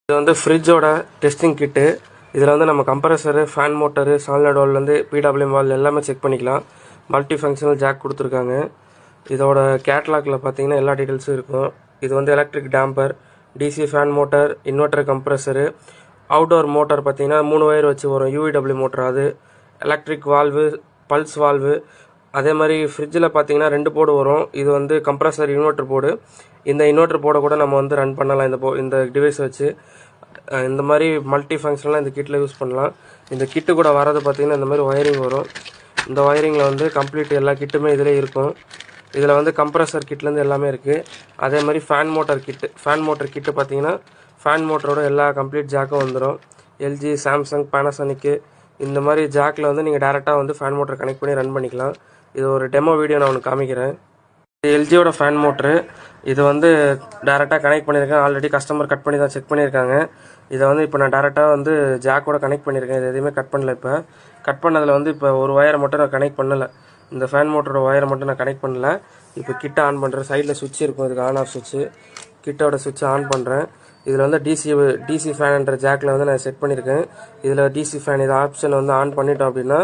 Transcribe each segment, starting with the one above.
இது வந்து ஃப்ரிட்ஜோட டெஸ்டிங் கிட்டு. இதில் வந்து நம்ம கம்ப்ரஸரு, ஃபேன் மோட்டரு, சாலினாய்டு வால்லேருந்து பிடபிள்யூஎம் வால் எல்லாமே செக் பண்ணிக்கலாம். மல்டி ஃபங்க்ஷனல் ஜாக் கொடுத்துருக்காங்க. இதோட கேட்லாகில் பார்த்தீங்கன்னா எல்லா டீட்டெயில்ஸும் இருக்கும். இது வந்து electric damper, DC fan motor, inverter compressor, outdoor motor பார்த்தீங்கன்னா 3 ஒயர் வச்சு வரும் யூவிடபிள்யூ மோட்டர். அது எலக்ட்ரிக் வால்வு, பல்ஸ் வால்வு. அதே மாதிரி ஃப்ரிட்ஜில் பார்த்தீங்கன்னா 2 போர்டு வரும். இது வந்து கம்ப்ரஸர் இன்வெர்டர் போர்டு. இந்த இன்வெர்டர் போர்டை கூட நம்ம வந்து ரன் பண்ணலாம் இந்த டிவைஸ் வச்சு. இந்த மாதிரி மல்டி ஃபங்க்ஷன்லாம் இந்த கிட்டில் யூஸ் பண்ணலாம். இந்த கிட்டு கூட வரது பார்த்தீங்கன்னா இந்த மாதிரி ஒயரிங் வரும். இந்த ஒயரிங்கில் வந்து கம்ப்ளீட் எல்லா கிட்டுமே இதில் இருக்கும். இதில் வந்து கம்ப்ரஸர் கிட்லேருந்து எல்லாமே இருக்குது. அதே மாதிரி ஃபேன் மோட்டர் கிட்டு பார்த்தீங்கன்னா ஃபேன் மோட்டரோட எல்லா கம்ப்ளீட் ஜாக்கும் வந்துடும். எல்ஜி, சாம்சங், பேனாசோனிக்கு இந்த மாதிரி ஜாக்கில் வந்து நீங்கள் டேரெக்டாக வந்து ஃபேன் மோட்டர் கனெக்ட் பண்ணி ரன் பண்ணிக்கலாம். இது ஒரு டெமோ வீடியோ நான் ஒன்று காமிக்கிறேன். எல்ஜியோட ஃபேன் மோட்ரு. இது வந்து டேரெக்டாக கனெக்ட் பண்ணியிருக்கேன். ஆல்ரெடி கஸ்டமர் கட் பண்ணி தான் செக் பண்ணியிருக்காங்க. இதை வந்து இப்போ நான் டேரெக்டாக வந்து ஜாக்கோட கனெக்ட் பண்ணியிருக்கேன். இது எதுவுமே கட் பண்ணல. இப்போ கட் பண்ணதில் வந்து இப்போ ஒரு ஒயரை மட்டும் நான் கனெக்ட் பண்ணலை. இந்த ஃபேன் மோட்டரோட ஒயரை மட்டும் நான் கனெக்ட் பண்ணல. இப்போ கிட்ட ஆன் பண்ணுறேன். சைடில் சுவிட்ச் இருக்கும், இதுக்கு ஆன் ஆஃப் சுவிட்சு. கிட்டோட சுவிட்சை ஆன் பண்ணுறேன். இதில் வந்து டிசி ஃபேன்ன்ற ஜாக்கில் வந்து நான் செட் பண்ணியிருக்கேன். இதில் டிசி ஃபேன் இது ஆப்ஷன் வந்து ஆன் பண்ணிட்டோம் அப்படின்னா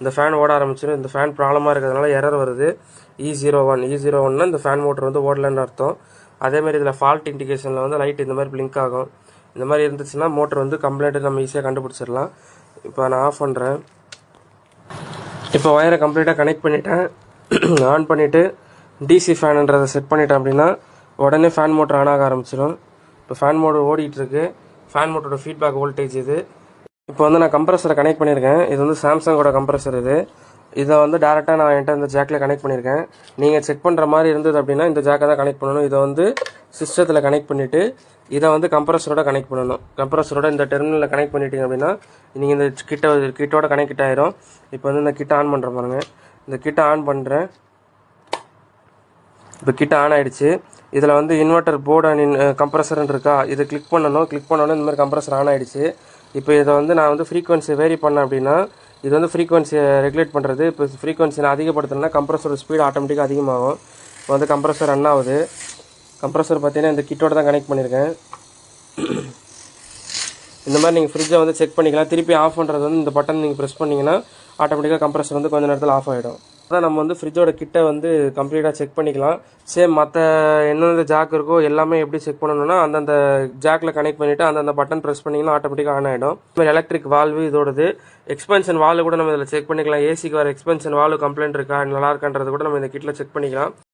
இந்த ஃபேன் ஓட ஆரம்பிச்சிடும். இந்த ஃபேன் ப்ராப்ளமாக இருக்கிறதுனால எரர் வருது. E01 இந்த ஃபேன் மோட்டர் வந்து ஓடலன்னு அர்த்தம். அதேமாதிரி இதில் ஃபால்ட் இண்டிகேஷனில் வந்து லைட் இந்த மாதிரி பிளிங்க் ஆகும். இந்த மாதிரி இருந்துச்சுன்னா மோட்டர் வந்து கம்ப்ளைண்ட்டு நம்ம ஈஸியாக கண்டுபிடிச்சிடலாம். இப்போ நான் ஆஃப் பண்ணுறேன். இப்போ ஒயரை கம்ப்ளீட்டாக கனெக்ட் பண்ணிவிட்டேன். ஆன் பண்ணிவிட்டு டிசி ஃபேனுன்றதை செட் பண்ணிட்டேன் அப்படின்னா உடனே ஃபேன் மோட்டர் ஆன் ஆக ஆரம்பிச்சிடும். இப்போ ஃபேன் மோட்டர் ஓடிட்டுருக்கு. ஃபேன் மோட்டரோட ஃபீட்பேக் வோல்டேஜ் இது. இப்போ வந்து நான் கம்ப்ரஸரை கனெக்ட் பண்ணியிருக்கேன். இது வந்து சாம்சங்கோட கம்ப்ரஸர். இதை வந்து டேரெக்டாக நான் என்கிட்ட இந்த ஜாக்கில் கனெக்ட் பண்ணியிருக்கேன். நீங்கள் செக் பண்ணுற மாதிரி இருந்தது அப்படின்னா இந்த ஜாக்கை தான் கனெக்ட் பண்ணணும். இதை வந்து சிஸ்டத்தில் கனெக்ட் பண்ணிவிட்டு இதை வந்து கம்ப்ரஸரோட கனெக்ட் பண்ணணும். கம்ப்ரஸரோட இந்த டெர்மினலில் கனெக்ட் பண்ணிட்டீங்க அப்படின்னா நீங்கள் இந்த கிட்டோட கனெக்ட் ஆயிரும். இப்போ வந்து இந்த கிட்ட ஆன் பண்ணுற பாருங்க. இந்த கிட்ட ஆன் பண்ணுறேன். இப்போ கிட்ட ஆன் ஆகிடுச்சு. இதில் வந்து இன்வெர்டர் போர்டு அண்ட் கம்ப்ரஸர்னு இருக்கா, இதை கிளிக் பண்ணணும். இந்த மாதிரி கம்ப்ரஸர் ஆன் ஆகிடுச்சு. இப்போ இதை வந்து நான் வந்து ஃப்ரீக்வன்சி வேரி பண்ணேன் அப்படின்னா இது வந்து ஃப்ரீக்வன்சியை ரெகுலேட் பண்ணுறது. இப்போ ஃப்ரீக்வன்சி நான் அதிகப்படுத்தினா கம்ப்ரஸரோட ஸ்பீடு ஆட்டோமேட்டிக்காக அதிகமாகும். இப்போ வந்து கம்ப்ரஸர் ரன் ஆகுது. கம்ப்ரஸர் பார்த்தீங்கன்னா இந்த கிட்டோட தான் கனெக்ட் பண்ணியிருக்கேன். இந்த மாதிரி நீங்கள் ஃப்ரிட்ஜை வந்து செக் பண்ணிக்கலாம். திருப்பி ஆஃப் பண்ணுறது வந்து இந்த பட்டன் நீங்கள் ப்ரெஸ் பண்ணிங்கன்னா ஆட்டோமேட்டிக்காக கம்ப்ரஸர் வந்து கொஞ்சம் நேரத்தில் ஆஃப் ஆகிடும். அதான் நம்ம வந்து ஃப்ரிட்ஜோட கிட்ட வந்து கம்ப்ளீட்டாக செக் பண்ணிக்கலாம். சேம் மற்ற எந்தெந்த ஜாக் இருக்கோ எல்லாமே எப்படி செக் பண்ணணும்னா அந்தந்த ஜாக்கில் கனெக்ட் பண்ணிவிட்டு அந்தந்த பட்டன் ப்ரெஸ் பண்ணிங்கன்னா ஆட்டோமேட்டிக்காக ஆன் ஆகிடும். இதுமாதிரி எலக்ட்ரிக் வால்வு இதோடது. எக்ஸ்பென்ஷன் வால்வு கூட நம்ம இதில் செக் பண்ணிக்கலாம். ஏசிக்கு வர எக்ஸ்பென்ஷன் வால்வு கம்ப்ளைண்ட் இருக்கா, நல்லா இருக்கான்றது கூட நம்ம இந்த கிட்டில் செக் பண்ணிக்கலாம்.